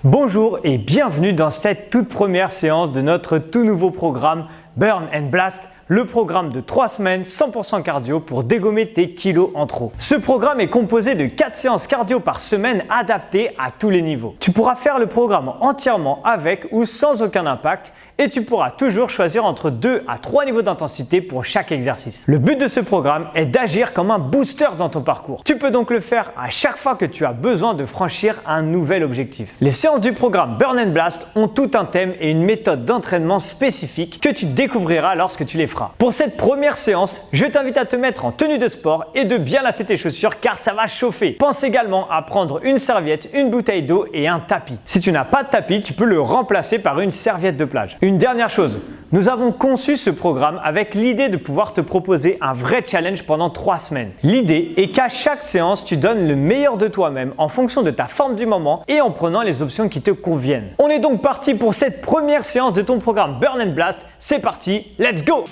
Bonjour et bienvenue dans cette toute première séance de notre tout nouveau programme Burn and Blast, le programme de 3 semaines 100% cardio pour dégommer tes kilos en trop. Ce programme est composé de 4 séances cardio par semaine adaptées à tous les niveaux. Tu pourras faire le programme entièrement avec ou sans aucun impact et tu pourras toujours choisir entre 2 à 3 niveaux d'intensité pour chaque exercice. Le but de ce programme est d'agir comme un booster dans ton parcours. Tu peux donc le faire à chaque fois que tu as besoin de franchir un nouvel objectif. Les séances du programme Burn and Blast ont tout un thème et une méthode d'entraînement spécifique que tu découvriras lorsque tu les feras. Pour cette première séance, je t'invite à te mettre en tenue de sport et de bien lasser tes chaussures car ça va chauffer. Pense également à prendre une serviette, une bouteille d'eau et un tapis. Si tu n'as pas de tapis, tu peux le remplacer par une serviette de plage. Une dernière chose, nous avons conçu ce programme avec l'idée de pouvoir te proposer un vrai challenge pendant 3 semaines. L'idée est qu'à chaque séance, tu donnes le meilleur de toi-même en fonction de ta forme du moment et en prenant les options qui te conviennent. On est donc parti pour cette première séance de ton programme Burn and Blast. C'est parti, let's go!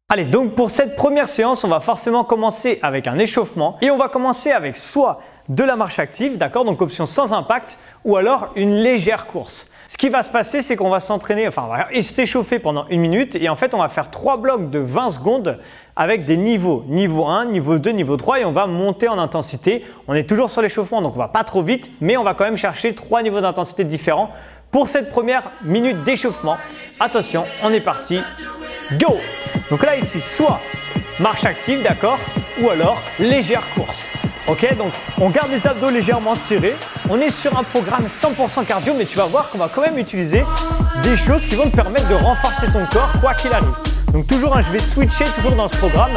Allez, donc pour cette première séance, on va forcément commencer avec un échauffement et on va commencer avec soit de la marche active, d'accord, donc option sans impact, ou alors une légère course. Ce qui va se passer, c'est qu'on va s'entraîner, on va s'échauffer pendant 1 minute et en fait, on va faire 3 blocs de 20 secondes avec des niveaux, niveau 1, niveau 2, niveau 3 et on va monter en intensité. On est toujours sur l'échauffement, donc on va pas trop vite, mais on va quand même chercher 3 niveaux d'intensité différents pour cette première minute d'échauffement. Attention, on est parti, go! Donc là, ici, soit marche active, d'accord, ou alors légère course. Ok, donc on garde les abdos légèrement serrés. On est sur un programme 100% cardio, mais tu vas voir qu'on va quand même utiliser des choses qui vont te permettre de renforcer ton corps quoi qu'il arrive. Donc toujours, je vais switcher toujours dans ce programme,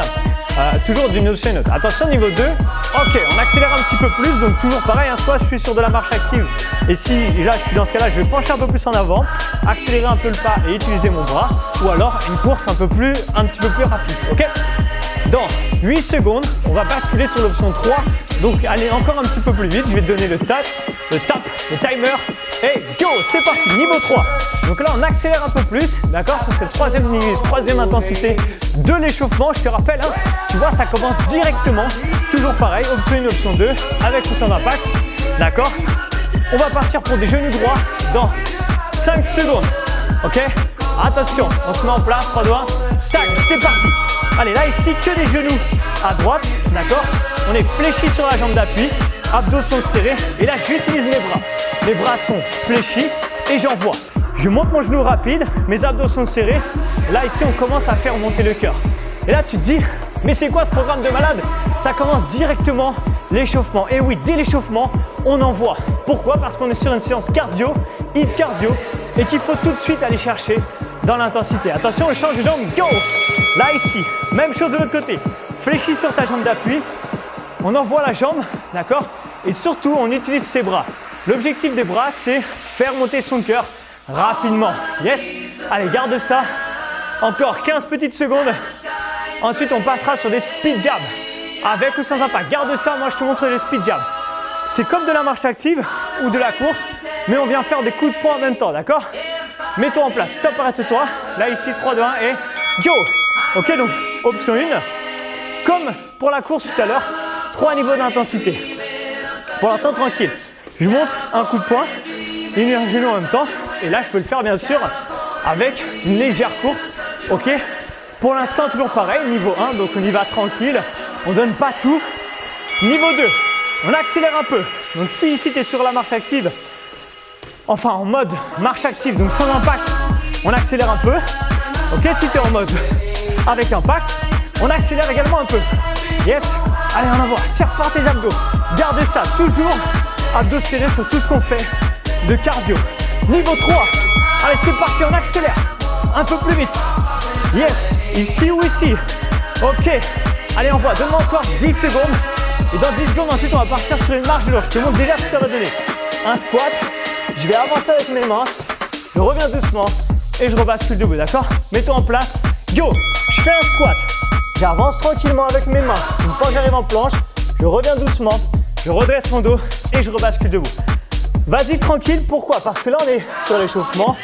toujours d'une option à une autre. Attention, niveau 2, ok, on accélère un petit peu plus, donc toujours pareil, soit je suis sur de la marche active, et si là je suis dans ce cas-là, je vais pencher un peu plus en avant, accélérer un peu le pas et utiliser mon bras, ou alors une course un petit peu plus rapide, ok? Dans 8 secondes, on va basculer sur l'option 3. Donc, allez encore un petit peu plus vite. Je vais te donner le tap, le timer. Et go, c'est parti, niveau 3. Donc là, on accélère un peu plus, d'accord, sur cette troisième intensité de l'échauffement. Je te rappelle, tu vois, ça commence directement. Toujours pareil, option 1, option 2, avec ou sans impact. D'accord. On va partir pour des genoux droits dans 5 secondes. Ok. Attention, on se met en place, 3, 2, 1. Tac, c'est parti. Allez, là ici, que des genoux à droite, d'accord? On est fléchi sur la jambe d'appui, abdos sont serrés et là, j'utilise mes bras. Mes bras sont fléchis et j'envoie. Je monte mon genou rapide, mes abdos sont serrés. Là, ici, on commence à faire monter le cœur. Et là, tu te dis, mais c'est quoi ce programme de malade? Ça commence directement l'échauffement. Et oui, dès l'échauffement, on envoie. Pourquoi? Parce qu'on est sur une séance cardio, hit cardio, et qu'il faut tout de suite aller chercher dans l'intensité. Attention, on change de jambe, go! Là, ici, même chose de l'autre côté. Fléchis sur ta jambe d'appui, on envoie la jambe, d'accord? Et surtout, on utilise ses bras. L'objectif des bras, c'est faire monter son cœur rapidement. Yes? Allez, garde ça. Encore 15 petites secondes. Ensuite, on passera sur des speed jabs, avec ou sans impact. Garde ça, moi je te montre les speed jabs. C'est comme de la marche active ou de la course, mais on vient faire des coups de poing en même temps, d'accord? Mets-toi en place, stop, arrête-toi. Là, ici, 3, 2, 1 et go! Ok, donc option 1, comme pour la course tout à l'heure, 3 niveaux d'intensité. Pour l'instant, tranquille. Je monte un coup de poing, une genou en même temps. Et là, je peux le faire bien sûr avec une légère course. Ok, pour l'instant, toujours pareil, niveau 1, donc on y va tranquille. On ne donne pas tout. Niveau 2, on accélère un peu. Donc si ici, tu es sur la marche active, enfin en mode marche active, donc sans impact, on accélère un peu. Ok, si tu es en mode avec impact, on accélère également un peu. Yes, allez en avant, serre fort tes abdos. Garde ça, toujours abdos serrés sur tout ce qu'on fait de cardio. Niveau 3, allez c'est parti, on accélère un peu plus vite. Yes, ici ou ici. Ok, allez envoie, donne-moi encore 10 secondes. Et dans 10 secondes ensuite, on va partir sur une marche de l'eau. Je te montre déjà ce que ça va donner. Un squat, je vais avancer avec mes mains, je reviens doucement et je rebascule debout, d'accord? Mets-toi en place, go! Je fais un squat, j'avance tranquillement avec mes mains. Une fois que j'arrive en planche, je reviens doucement, je redresse mon dos et je rebascule debout. Vas-y tranquille, pourquoi? Parce que là on est sur l'échauffement.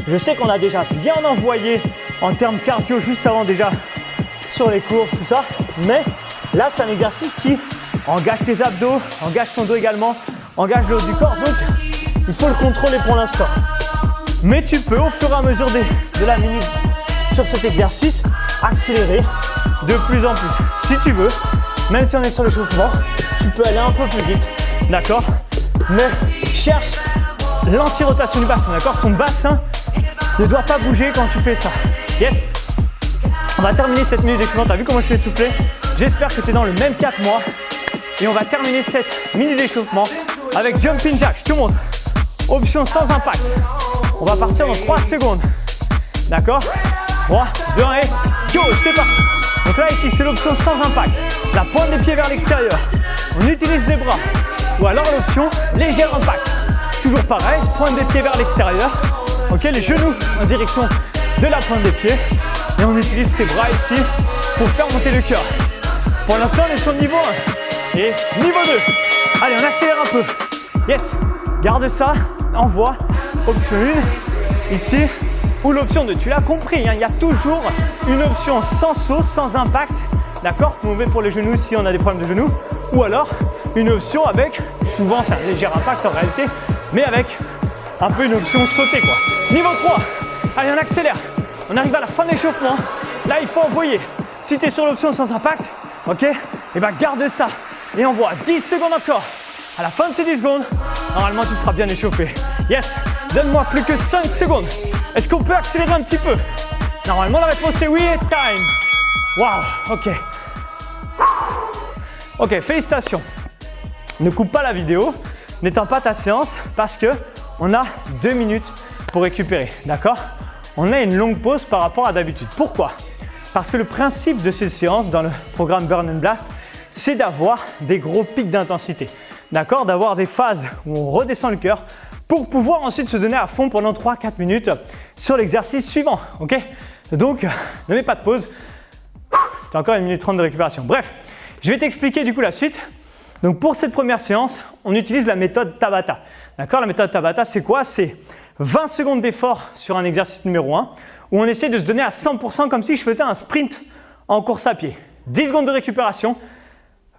Je sais qu'on a déjà bien envoyé en termes cardio juste avant déjà sur les courses, tout ça. Mais là c'est un exercice qui Engage tes abdos, engage ton dos également, engage le haut du corps. Donc, il faut le contrôler pour l'instant. Mais tu peux, au fur et à mesure de la minute sur cet exercice, accélérer de plus en plus. Si tu veux, même si on est sur l'échauffement, tu peux aller un peu plus vite, d'accord? Mais cherche l'anti-rotation du bassin, d'accord? Ton bassin ne doit pas bouger quand tu fais ça. Yes. On va terminer cette minute d'échauffement. Tu as vu comment je fais souffler? J'espère que tu es dans le même cas que moi. Et on va terminer cette minute d'échauffement avec Jumping Jack. Je te montre. Option sans impact. On va partir dans 3 secondes. D'accord? 3, 2, 1 et go, c'est parti. Donc là, ici, c'est l'option sans impact. La pointe des pieds vers l'extérieur. On utilise les bras. Ou alors l'option léger impact. Toujours pareil, pointe des pieds vers l'extérieur. Ok, les genoux en direction de la pointe des pieds. Et on utilise ses bras ici pour faire monter le cœur. Pour l'instant, on est sur le niveau 1 et niveau 2. Allez, on accélère un peu. Yes, garde ça, envoie. Option 1, ici, ou l'option 2. Tu l'as compris, hein, il y a toujours une option sans saut, sans impact. D'accord? Mauvais pour les genoux si on a des problèmes de genoux. Ou alors, une option avec, souvent c'est un léger impact en réalité, mais avec un peu une option sautée quoi. Niveau 3, allez on accélère. On arrive à la fin de l'échauffement. Là, il faut envoyer. Si tu es sur l'option sans impact, ok, et ben garde ça. Et envoie 10 secondes encore. À la fin de ces 10 secondes, normalement, tu seras bien échauffé. Yes, donne-moi plus que 5 secondes. Est-ce qu'on peut accélérer un petit peu? Normalement, la réponse est oui et time. Waouh, ok. Ok, félicitations. Ne coupe pas la vidéo, n'éteins pas ta séance parce que on a 2 minutes pour récupérer, d'accord? On a une longue pause par rapport à d'habitude. Pourquoi? Parce que le principe de ces séances dans le programme Burn and Blast, c'est d'avoir des gros pics d'intensité. D'accord? D'avoir des phases où on redescend le cœur pour pouvoir ensuite se donner à fond pendant 3-4 minutes sur l'exercice suivant. Ok? Donc, ne mets pas de pause. Tu as encore 1 minute 30 de récupération. Bref, je vais t'expliquer du coup la suite. Donc, pour cette première séance, on utilise la méthode Tabata. D'accord? La méthode Tabata, c'est quoi? C'est 20 secondes d'effort sur un exercice numéro 1 où on essaie de se donner à 100% comme si je faisais un sprint en course à pied. 10 secondes de récupération,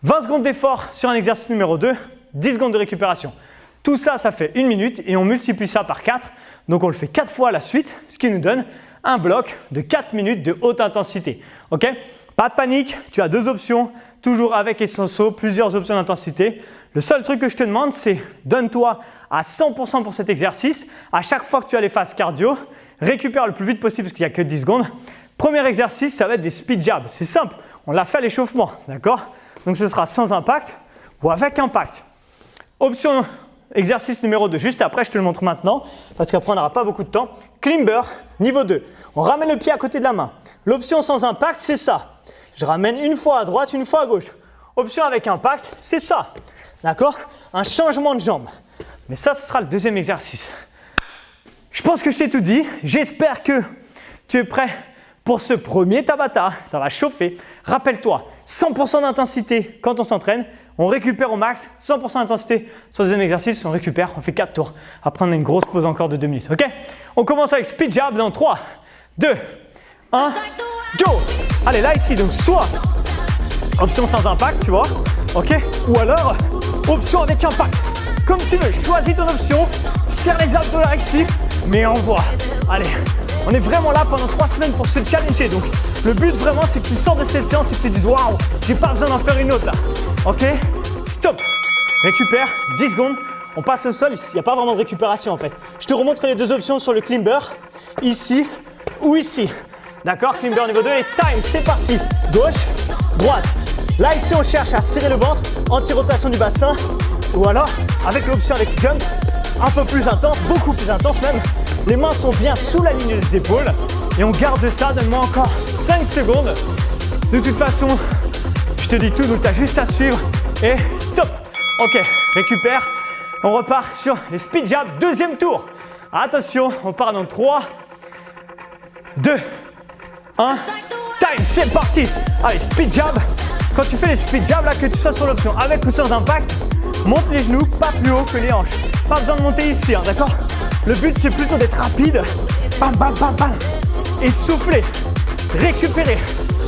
20 secondes d'effort sur un exercice numéro 2, 10 secondes de récupération. Tout ça, ça fait 1 minute et on multiplie ça par 4. Donc, on le fait 4 fois à la suite, ce qui nous donne un bloc de 4 minutes de haute intensité. Ok? Pas de panique, tu as 2 options, toujours avec et sans saut, plusieurs options d'intensité. Le seul truc que je te demande, c'est donne-toi à 100% pour cet exercice. À chaque fois que tu as les phases cardio, récupère le plus vite possible parce qu'il n'y a que 10 secondes. Premier exercice, ça va être des speed jabs. C'est simple, on l'a fait à l'échauffement, d'accord? Donc ce sera sans impact ou avec impact. Option exercice numéro 2, juste après, je te le montre maintenant parce qu'après on n'aura pas beaucoup de temps. Climber, niveau 2. On ramène le pied à côté de la main. L'option sans impact, c'est ça. Je ramène une fois à droite, une fois à gauche. Option avec impact, c'est ça. D'accord? Un changement de jambe. Mais ça, ce sera le deuxième exercice. Je pense que je t'ai tout dit. J'espère que tu es prêt pour ce premier Tabata. Ça va chauffer. Rappelle-toi, 100% d'intensité quand on s'entraîne. On récupère au max. 100% d'intensité sur le deuxième exercice. On récupère. On fait 4 tours. Après, on a une grosse pause encore de 2 minutes. Ok? On commence avec speed jab dans 3, 2, 1, go! Allez, là, ici. Donc, soit option sans impact, tu vois. Ok? Ou alors, option avec impact. Comme tu veux, choisis ton option, serre les abdos ici, mais envoie. Allez, on est vraiment là pendant 3 semaines pour se challenger. Donc, le but vraiment, c'est que tu sors de cette séance et que tu te dises waouh, j'ai pas besoin d'en faire une autre là. Ok? Stop. Récupère, 10 secondes. On passe au sol, il n'y a pas vraiment de récupération en fait. Je te remontre les 2 options sur le climber, ici ou ici. D'accord? Climber niveau 2 et time, c'est parti. Gauche, droite. Là, ici, on cherche à serrer le ventre, anti-rotation du bassin. Ou alors, avec l'option avec jump, un peu plus intense, beaucoup plus intense même. Les mains sont bien sous la ligne des épaules. Et on garde ça, donne-moi encore 5 secondes. De toute façon, je te dis tout, donc tu as juste à suivre. Et stop. Ok, récupère. On repart sur les speed jabs, deuxième tour. Attention, on part dans 3, 2, 1. Time, c'est parti. Allez, speed jab. Quand tu fais les speed jabs, là, que tu sois sur l'option avec ou sans impact, monte les genoux, pas plus haut que les hanches. Pas besoin de monter ici, hein, d'accord? Le but, c'est plutôt d'être rapide. Bam, bam, bam, bam. Et souffler. Récupérer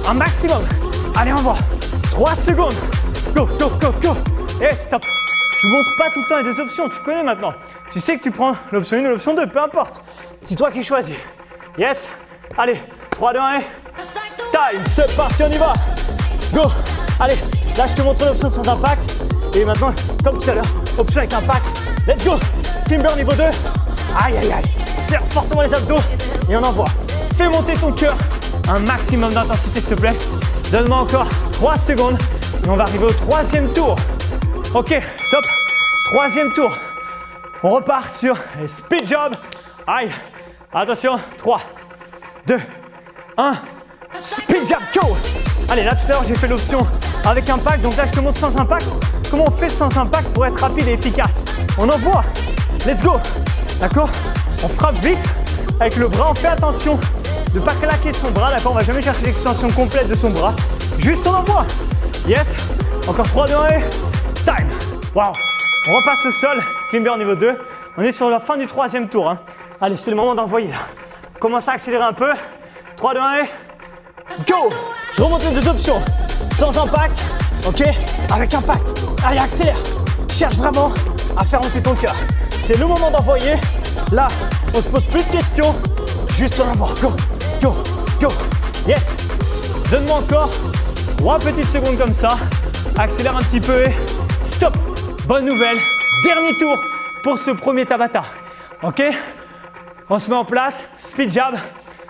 un maximum. Allez, on va. 3 secondes. go, go, go, go. Et stop. Tu ne montres pas tout le temps les deux options, tu connais maintenant. Tu sais que tu prends l'option 1 ou l'option 2, peu importe. C'est toi qui choisis. Yes. Allez, 3, 2, 1 et... Time, c'est parti, on y va. Go. Allez, là je te montre l'option sans impact. Et maintenant, comme tout à l'heure, option avec impact. Let's go. Climber niveau 2. Aïe, aïe, aïe. Serre fortement les abdos et on envoie. Fais monter ton cœur. Un maximum d'intensité, s'il te plaît. Donne-moi encore 3 secondes. Et on va arriver au 3e tour. Ok, stop. 3e tour. On repart sur les speed job. Aïe. Attention. 3, 2, 1. Speed job, go. Allez, là tout à l'heure j'ai fait l'option avec impact. Donc là je te montre sans impact. Comment on fait sans impact pour être rapide et efficace. On envoie. Let's go. D'accord? On frappe vite avec le bras. On fait attention de ne pas claquer son bras. D'accord? On va jamais chercher l'extension complète de son bras. Juste on envoie. Yes. Encore 3, 2, 1 et... Time. Wow. On repasse au sol. Climber niveau 2. On est sur la fin du 3e tour. Hein. Allez, c'est le moment d'envoyer là. Commence à accélérer un peu. 3, 2, 1 et... Go. Je remonte les deux options. Sans impact. Ok. Avec impact. Allez, accélère. Cherche vraiment à faire monter ton cœur. C'est le moment d'envoyer. Là, on se pose plus de questions. Juste on envoie. Go. Go. Go. Yes. Donne-moi encore 3 petites secondes comme ça. Accélère un petit peu et stop. Bonne nouvelle. Dernier tour pour ce premier Tabata. Ok. On se met en place. Speed jab.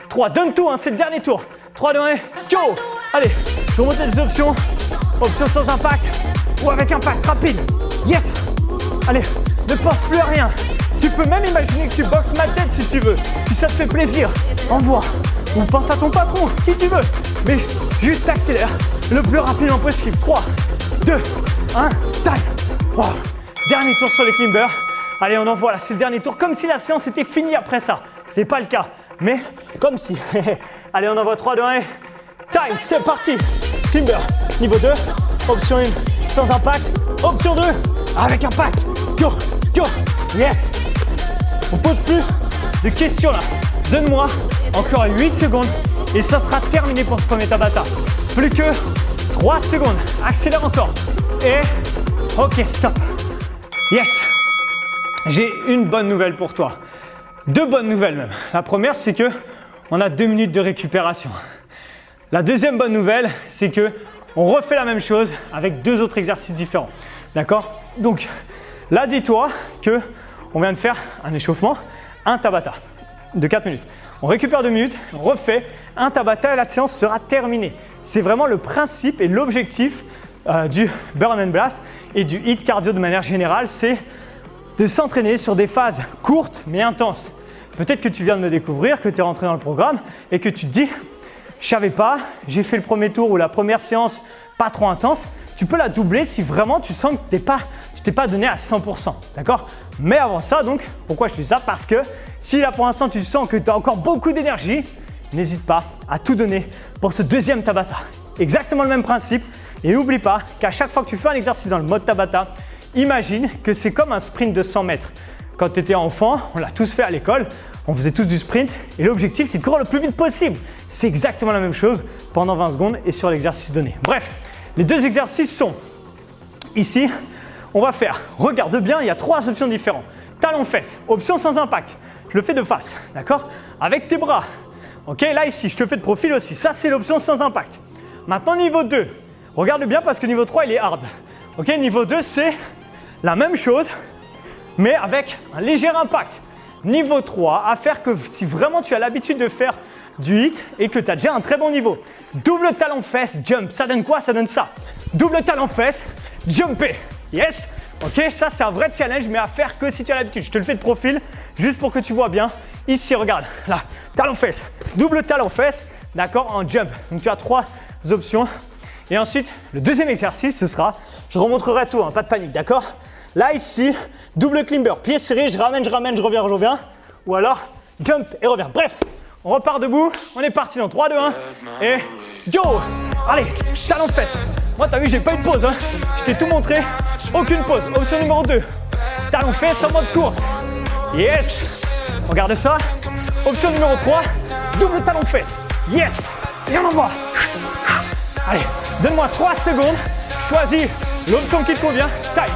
3. Donne tout, hein, c'est le dernier tour. 3, 2, 1, go. Allez, je remonte les options. Option sans impact ou avec impact rapide. Yes. Allez, ne pense plus à rien. Tu peux même imaginer que tu boxes ma tête si tu veux. Si ça te fait plaisir, envoie. Ou pense à ton patron, qui tu veux. Mais juste accélère le plus rapidement possible. 3, 2, 1, time. Wow. Dernier tour sur les climbers. Allez, on envoie là, c'est le dernier tour. Comme si la séance était finie après ça. C'est pas le cas, mais comme si. Allez, on envoie 3, 2, 1 et... Time, c'est parti. Climber, niveau 2. Option 1, sans impact. Option 2, avec impact. Go, go, yes. On pose plus de questions là. Donne-moi encore 8 secondes et ça sera terminé pour ce premier Tabata. Plus que 3 secondes. Accélère encore. Et... Ok, stop. Yes. J'ai une bonne nouvelle pour toi. 2 bonnes nouvelles même. La première, c'est que on a 2 minutes de récupération. La deuxième bonne nouvelle, c'est que on refait la même chose avec 2 autres exercices différents. D'accord? Donc là, dis-toi que on vient de faire un échauffement, un Tabata de 4 minutes. On récupère 2 minutes, on refait un Tabata et la séance sera terminée. C'est vraiment le principe et l'objectif du Burn and Blast et du HIIT cardio de manière générale, c'est de s'entraîner sur des phases courtes mais intenses. Peut-être que tu viens de me découvrir, que tu es rentré dans le programme et que tu te dis « je savais pas, j'ai fait le premier tour ou la première séance pas trop intense ». Tu peux la doubler si vraiment tu sens que tu t'es pas donné à 100%. D'accord? Mais avant ça, donc, pourquoi je fais ça? Parce que si là pour l'instant tu sens que tu as encore beaucoup d'énergie, n'hésite pas à tout donner pour ce deuxième Tabata. Exactement le même principe. Et n'oublie pas qu'à chaque fois que tu fais un exercice dans le mode Tabata, imagine que c'est comme un sprint de 100 mètres. Quand tu étais enfant, on l'a tous fait à l'école, on faisait tous du sprint et l'objectif c'est de courir le plus vite possible. C'est exactement la même chose pendant 20 secondes et sur l'exercice donné. Bref, les 2 exercices sont ici, on va faire, regarde bien, il y a 3 options différentes. Talon-fesse, option sans impact, je le fais de face, d'accord? Avec tes bras. Ok, là ici, je te fais de profil aussi, ça c'est l'option sans impact. Maintenant niveau 2, regarde bien parce que niveau 3 il est hard. Ok, niveau 2 c'est la même chose mais avec un léger impact. Niveau 3, à faire que si vraiment tu as l'habitude de faire du HIIT et que tu as déjà un très bon niveau. Double talon fesse, jump. Ça donne quoi? Ça donne ça. Double talon fesse, jumper. Yes? Ok, ça c'est un vrai challenge mais à faire que si tu as l'habitude. Je te le fais de profil juste pour que tu vois bien. Ici, regarde, là, talon fesse, double talon fesse, d'accord, en jump. Donc tu as 3 options. Et ensuite, le deuxième exercice, ce sera, je remontrerai tout, hein, pas de panique, d'accord? Là, ici, double climber, pied serré, je ramène, je reviens. Ou alors, jump et reviens. Bref, on repart debout, on est parti dans 3, 2, 1 et go! Allez, talon fesse. Moi, t'as vu, j'ai pas eu de pause, hein. Je t'ai tout montré, aucune pause. Option numéro 2, talon fesse en mode course. Yes! Regarde ça. Option numéro 3, double talon fesse. Yes! Et on envoie. Allez, donne-moi 3 secondes. Choisis l'option qui te convient. Time.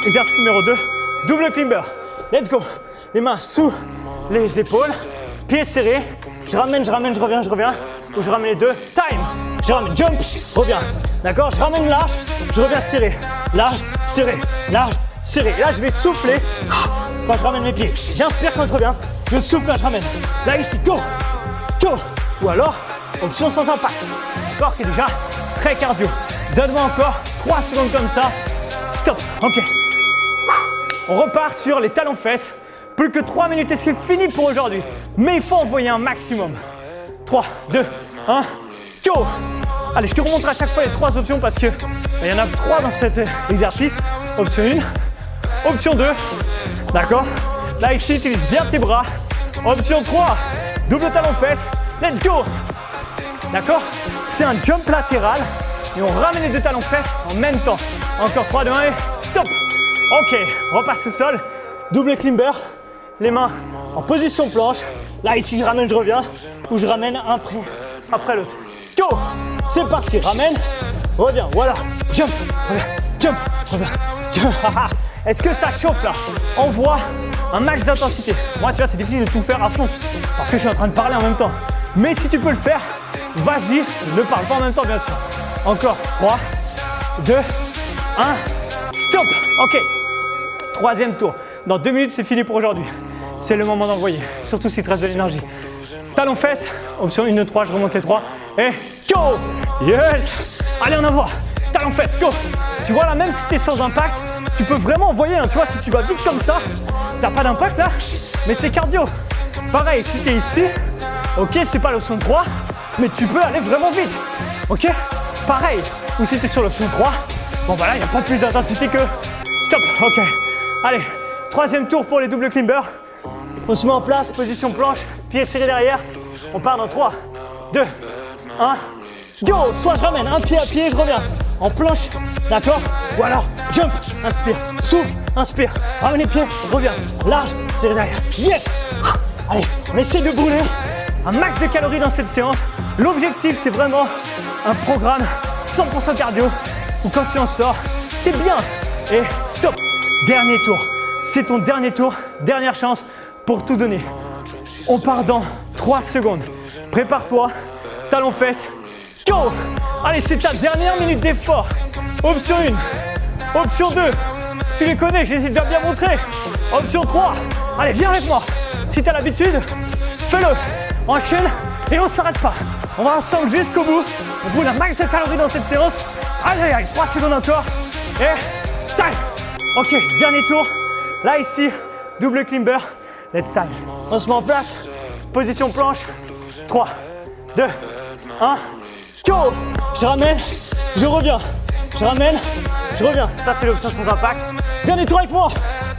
Exercice numéro 2, double climber. Let's go. Les mains sous les épaules, pieds serrés. Je ramène, je reviens. Ou je ramène les deux. Time. Je ramène, jump, reviens. D'accord? Je ramène large, je reviens serré. Large, serré, large, serré. Et là, je vais souffler quand je ramène mes pieds. J'inspire quand je reviens. Je souffle quand je ramène. Là, ici, go, go. Ou alors, option sans impact. D'accord? Qui est déjà très cardio. Donne-moi encore 3 secondes comme ça. Stop. Ok. On repart sur les talons-fesses. Plus que 3 minutes et c'est fini pour aujourd'hui. Mais il faut envoyer un maximum. 3, 2, 1, go! Allez, je te remontre à chaque fois les 3 options parce qu'il y en a 3 dans cet exercice. Option 1, option 2, d'accord? Là, ici, utilise bien tes bras. Option 3, double talon-fesses. Let's go! D'accord? C'est un jump latéral et on ramène les deux talons-fesses en même temps. Encore 3, 2, 1 et stop! Ok, on repasse au sol. Double climber. Les mains en position planche. Là, ici, je ramène, je reviens. Ou je ramène un après l'autre. Go! C'est parti. Ramène, reviens. Voilà. Jump, reviens. Jump, reviens. Jump. Est-ce que ça chauffe là? Envoie un max d'intensité. Moi, tu vois, c'est difficile de tout faire à fond parce que je suis en train de parler en même temps. Mais si tu peux le faire, vas-y. Ne parle pas en même temps, bien sûr. Encore 3, 2, 1. Stop. Ok. Troisième tour. Dans 2 minutes, c'est fini pour aujourd'hui. C'est le moment d'envoyer, surtout s'il te reste de l'énergie. Talons fesses, option 1, 2, 3, je remonte les 3. Et go! Yes! Allez, on envoie. Talons fesses, go! Tu vois là, même si tu es sans impact, tu peux vraiment envoyer. Hein. Tu vois, si tu vas vite comme ça, tu n'as pas d'impact là, mais c'est cardio. Pareil, si tu es ici, ok, c'est pas l'option 3, mais tu peux aller vraiment vite. Ok? Pareil. Ou si tu es sur l'option 3, bon voilà, il n'y a pas plus d'intensité que stop. Ok. Allez, troisième tour pour les doubles climbers. On se met en place, position planche, pieds serrés derrière. On part dans 3, 2, 1. Go! Soit je ramène un pied à pied, je reviens en planche, d'accord? Ou alors jump, inspire, souffle, inspire, ramène les pieds, reviens, large, serré derrière. Yes! Allez, on essaie de brûler un max de calories dans cette séance. L'objectif, c'est vraiment un programme 100% cardio où quand tu en sors, t'es bien. Et stop! Dernier tour. C'est ton dernier tour, dernière chance pour tout donner. On part dans 3 secondes. Prépare-toi, talons fesses, go! Allez, c'est ta dernière minute d'effort. Option 1, option 2, tu les connais, je les ai déjà bien montrés. Option 3, allez, viens avec moi. Si tu as l'habitude, fais-le. Enchaîne et on ne s'arrête pas. On va ensemble jusqu'au bout. On brûle un max de calories dans cette séance. Allez, 3 secondes encore. Et time. Ok, dernier tour. Là, ici, double climber. Let's time. On se met en place. Position planche. 3, 2, 1. Go! Je ramène, je reviens. Je ramène, je reviens. Ça, c'est l'option sans impact. Dernier tour avec moi.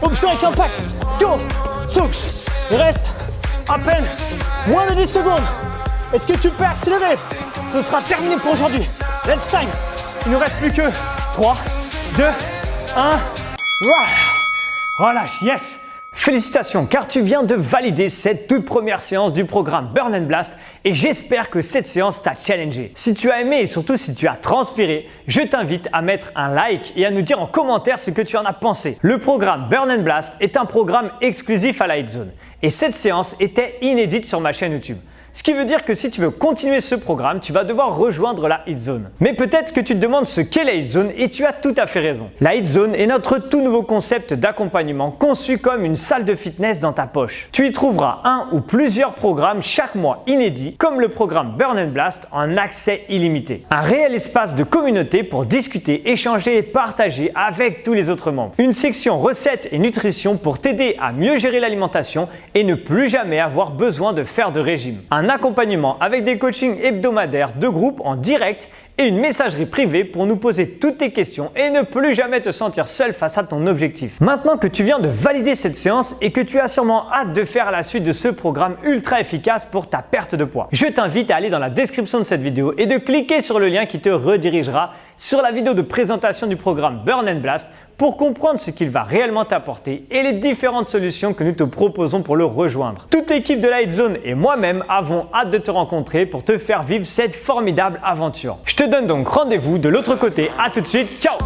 Option avec impact. Go! Souffle. Il reste à peine moins de 10 secondes. Est-ce que tu peux accélérer? Ce sera terminé pour aujourd'hui. Let's time. Il ne nous reste plus que 3, 2, 1. Relâche, yes! Félicitations car tu viens de valider cette toute première séance du programme Burn and Blast et j'espère que cette séance t'a challengé. Si tu as aimé et surtout si tu as transpiré, je t'invite à mettre un like et à nous dire en commentaire ce que tu en as pensé. Le programme Burn and Blast est un programme exclusif à la Hit Zone et cette séance était inédite sur ma chaîne YouTube. Ce qui veut dire que si tu veux continuer ce programme, tu vas devoir rejoindre la Hit Zone. Mais peut-être que tu te demandes ce qu'est la Hit Zone et tu as tout à fait raison. La Hit Zone est notre tout nouveau concept d'accompagnement conçu comme une salle de fitness dans ta poche. Tu y trouveras un ou plusieurs programmes chaque mois inédits, comme le programme Burn and Blast en accès illimité. Un réel espace de communauté pour discuter, échanger et partager avec tous les autres membres. Une section recettes et nutrition pour t'aider à mieux gérer l'alimentation et ne plus jamais avoir besoin de faire de régime. Un accompagnement avec des coachings hebdomadaires de groupe en direct et une messagerie privée pour nous poser toutes tes questions et ne plus jamais te sentir seul face à ton objectif. Maintenant que tu viens de valider cette séance et que tu as sûrement hâte de faire la suite de ce programme ultra efficace pour ta perte de poids, je t'invite à aller dans la description de cette vidéo et de cliquer sur le lien qui te redirigera sur la vidéo de présentation du programme Burn and Blast pour comprendre ce qu'il va réellement t'apporter et les différentes solutions que nous te proposons pour le rejoindre. Toute l'équipe de Light Zone et moi-même avons hâte de te rencontrer pour te faire vivre cette formidable aventure. Je te donne donc rendez-vous de l'autre côté. À tout de suite, ciao!